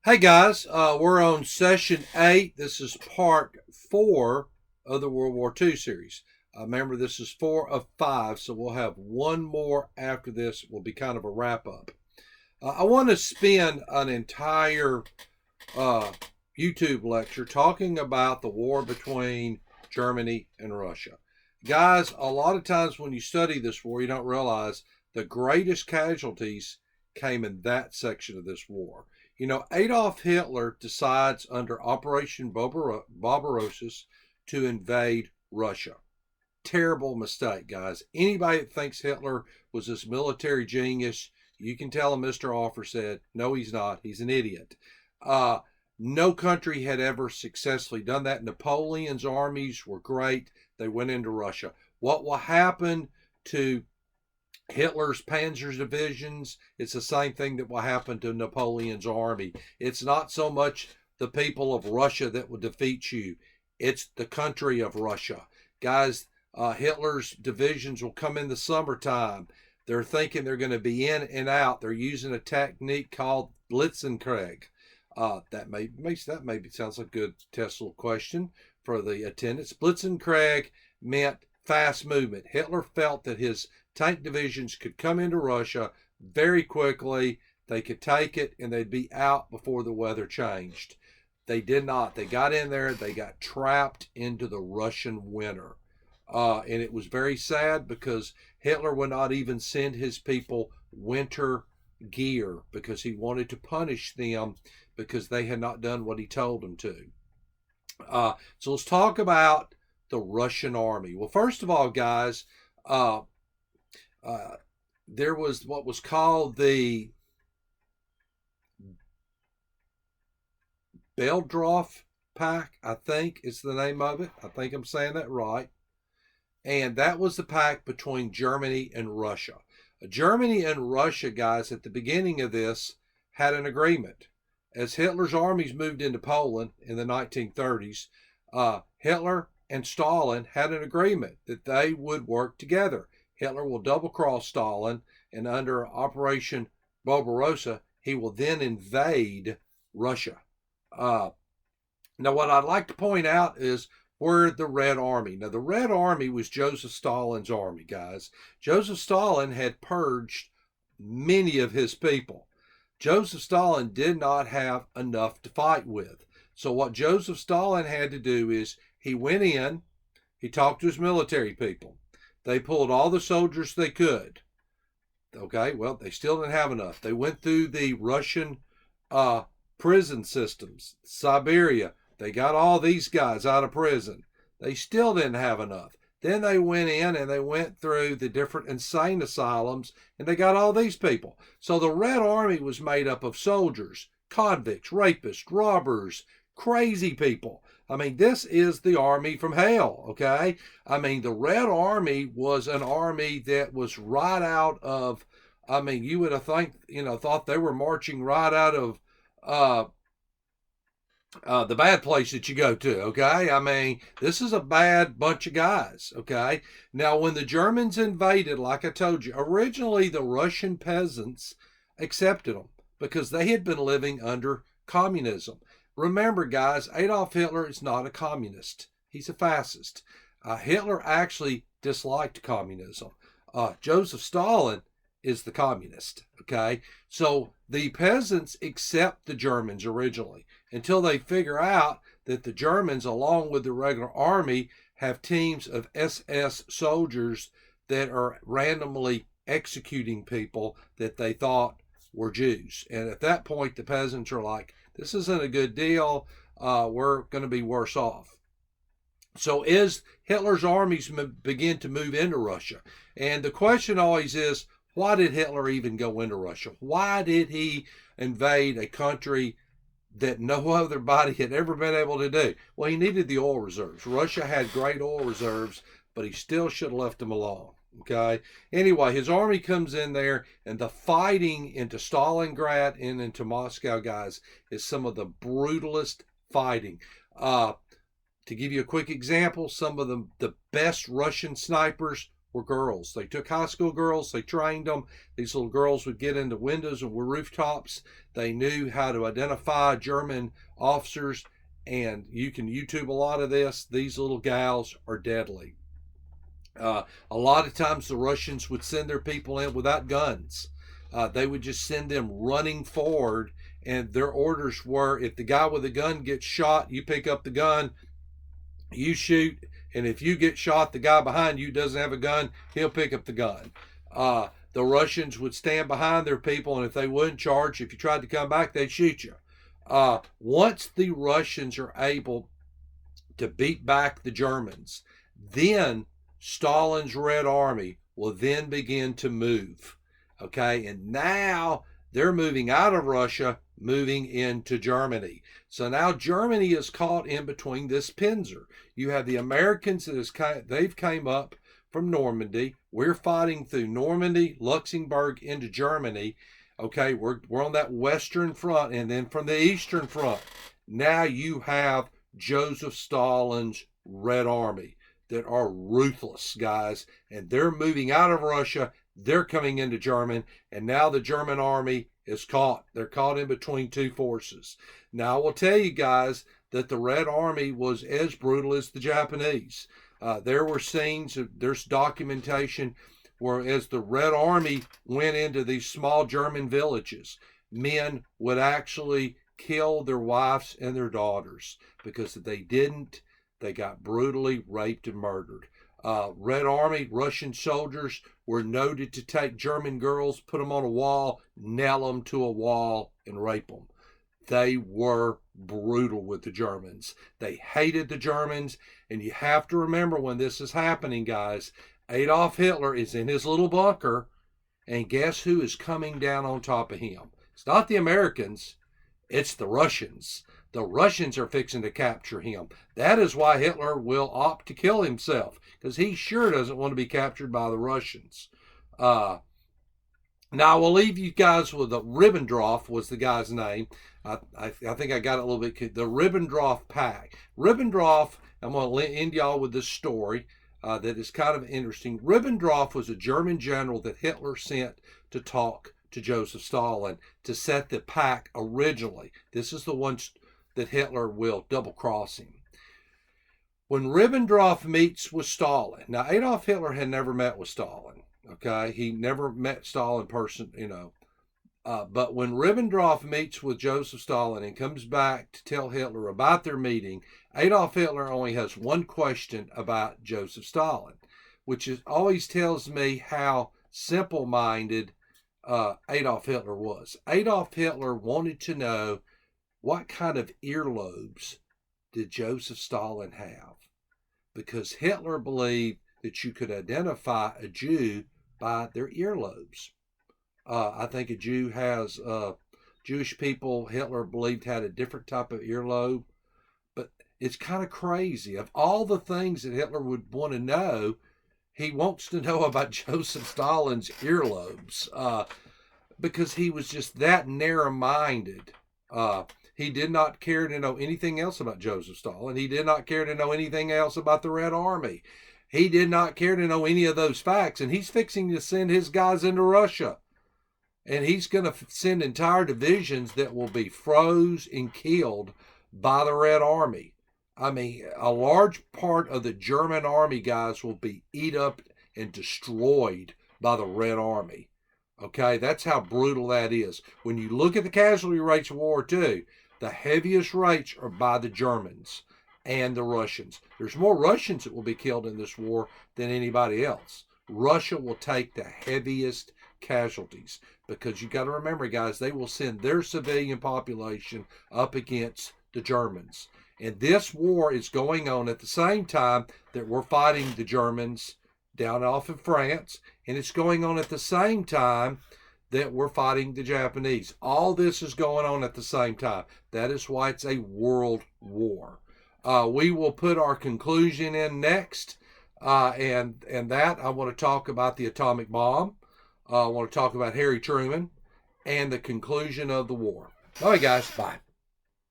Hey guys, we're on session 8. This is part 4 of the World War II series. Remember, this is 4 of 5, so we'll have one more after this. Will be kind of a wrap up. I want to spend an entire YouTube lecture talking about the war between Germany and Russia. Guys, a lot of times when you study this war, you don't realize the greatest casualties came in that section of this war. You know, Adolf Hitler decides under Operation Barbarossa to invade Russia. Terrible mistake, guys. Anybody that thinks Hitler was this military genius, you can tell him Mr. Offer said, no, he's not. He's an idiot. No country had ever successfully done that. Napoleon's armies were great. They went into Russia. What will happen to Hitler's panzer divisions? It's the same thing that will happen to Napoleon's army. It's not so much the people of Russia that will defeat you. It's the country of Russia. Guys, Hitler's divisions will come in the summertime. They're thinking they're going to be in and out. They're using a technique called Blitzkrieg. That maybe sounds like a good test little question for the attendants. Blitzkrieg meant fast movement. Hitler felt that his tank divisions could come into Russia very quickly. They could take it and they'd be out before the weather changed. They did not. They got in there. They got trapped into the Russian winter. And it was very sad because Hitler would not even send his people winter gear because he wanted to punish them because they had not done what he told them to. So let's talk about the Russian army. Well, first of all, guys, there was what was called the Beldroff Pact, I think is the name of it. I think I'm saying that right. And that was the pact between Germany and Russia. Germany and Russia, guys, at the beginning of this had an agreement. As Hitler's armies moved into Poland in the 1930s, Hitler and Stalin had an agreement that they would work together. Hitler will double-cross Stalin, and under Operation Barbarossa, he will then invade Russia. Now, what I'd like to point out is where the Red Army. Now, the Red Army was Joseph Stalin's army, guys. Joseph Stalin had purged many of his people. Joseph Stalin did not have enough to fight with. So what Joseph Stalin had to do is he went in, he talked to his military people. They pulled all the soldiers they could. Okay, well, they still didn't have enough. They went through the Russian prison systems, Siberia. They got all these guys out of prison. They still didn't have enough. Then they went in and they went through the different insane asylums and they got all these people. So the Red Army was made up of soldiers, convicts, rapists, robbers, crazy people. I mean, this is the army from hell, okay? I mean, the Red Army was an army that was right out of, I mean, you would have thought they were marching right out of the bad place that you go to, okay? I mean, this is a bad bunch of guys, okay? Now, when the Germans invaded, like I told you, originally the Russian peasants accepted them because they had been living under communism. Remember, guys, Adolf Hitler is not a communist. He's a fascist. Hitler actually disliked communism. Joseph Stalin is the communist, okay? So the peasants accept the Germans originally until they figure out that the Germans, along with the regular army, have teams of SS soldiers that are randomly executing people that they thought were Jews. And at that point, the peasants are like, this isn't a good deal. We're going to be worse off. So as Hitler's armies begin to move into Russia, and the question always is, why did Hitler even go into Russia? Why did he invade a country that no other body had ever been able to do? Well, he needed the oil reserves. Russia had great oil reserves, but he still should have left them alone. Okay. Anyway, his army comes in there, and the fighting into Stalingrad and into Moscow, guys, is some of the brutalest fighting. To give you a quick example, some of the best Russian snipers were girls. They took high school girls, they trained them. These little girls would get into windows and were rooftops. They knew how to identify German officers, and you can YouTube a lot of this. These little gals are deadly. A lot of times the Russians would send their people in without guns. They would just send them running forward, and their orders were, if the guy with the gun gets shot, you pick up the gun, you shoot, and if you get shot, the guy behind you doesn't have a gun, he'll pick up the gun. The Russians would stand behind their people, and if they wouldn't charge, if you tried to come back, they'd shoot you. Once the Russians are able to beat back the Germans, then Stalin's Red Army will then begin to move. Okay, and now they're moving out of Russia, moving into Germany. So now Germany is caught in between this pincer. You have the Americans they've came up from Normandy. We're fighting through Normandy, Luxembourg into Germany. Okay, we're on that western front, and then from the eastern front, now you have Joseph Stalin's Red Army that are ruthless, guys, and they're moving out of Russia. They're coming into Germany, and now the German army is caught. They're caught in between two forces. Now, I will tell you guys that the Red Army was as brutal as the Japanese. There were scenes, there's documentation where as the Red Army went into these small German villages, men would actually kill their wives and their daughters because if they didn't, they got brutally raped and murdered. Red Army, Russian soldiers were noted to take German girls, put them on a wall, nail them to a wall, and rape them. They were brutal with the Germans. They hated the Germans, and you have to remember when this is happening, guys, Adolf Hitler is in his little bunker, and guess who is coming down on top of him? It's not the Americans, it's the Russians. The Russians are fixing to capture him. That is why Hitler will opt to kill himself, because he sure doesn't want to be captured by the Russians. Now, I will leave you guys with Ribbentrop was the guy's name. I think I got it a little bit. The Ribbentrop Pact. Ribbentrop, I'm going to end y'all with this story that is kind of interesting. Ribbentrop was a German general that Hitler sent to talk to Joseph Stalin to set the pact originally. This is the one that Hitler will double-cross him. When Ribbentrop meets with Stalin, now Adolf Hitler had never met with Stalin, okay? He never met Stalin in person, but when Ribbentrop meets with Joseph Stalin and comes back to tell Hitler about their meeting, Adolf Hitler only has one question about Joseph Stalin, which always tells me how simple-minded Adolf Hitler was. Adolf Hitler wanted to know what kind of earlobes did Joseph Stalin have? Because Hitler believed that you could identify a Jew by their earlobes. I think a Jew has, Jewish people Hitler believed had a different type of earlobe. But it's kind of crazy. Of all the things that Hitler would want to know, he wants to know about Joseph Stalin's earlobes because he was just that narrow-minded. He did not care to know anything else about Joseph Stalin. He did not care to know anything else about the Red Army. He did not care to know any of those facts. And he's fixing to send his guys into Russia. And he's going to send entire divisions that will be froze and killed by the Red Army. I mean, a large part of the German army, guys, will be eat up and destroyed by the Red Army. Okay, that's how brutal that is. When you look at the casualty rates of World War II, the heaviest rates are by the Germans and the Russians. There's more Russians that will be killed in this war than anybody else. Russia will take the heaviest casualties because you got to remember, guys, they will send their civilian population up against the Germans. And this war is going on at the same time that we're fighting the Germans down off in France, and it's going on at the same time that we're fighting the Japanese. All this is going on at the same time. That is why it's a world war. We will put our conclusion in next, and that I want to talk about the atomic bomb. I want to talk about Harry Truman and the conclusion of the war. All right, guys, bye.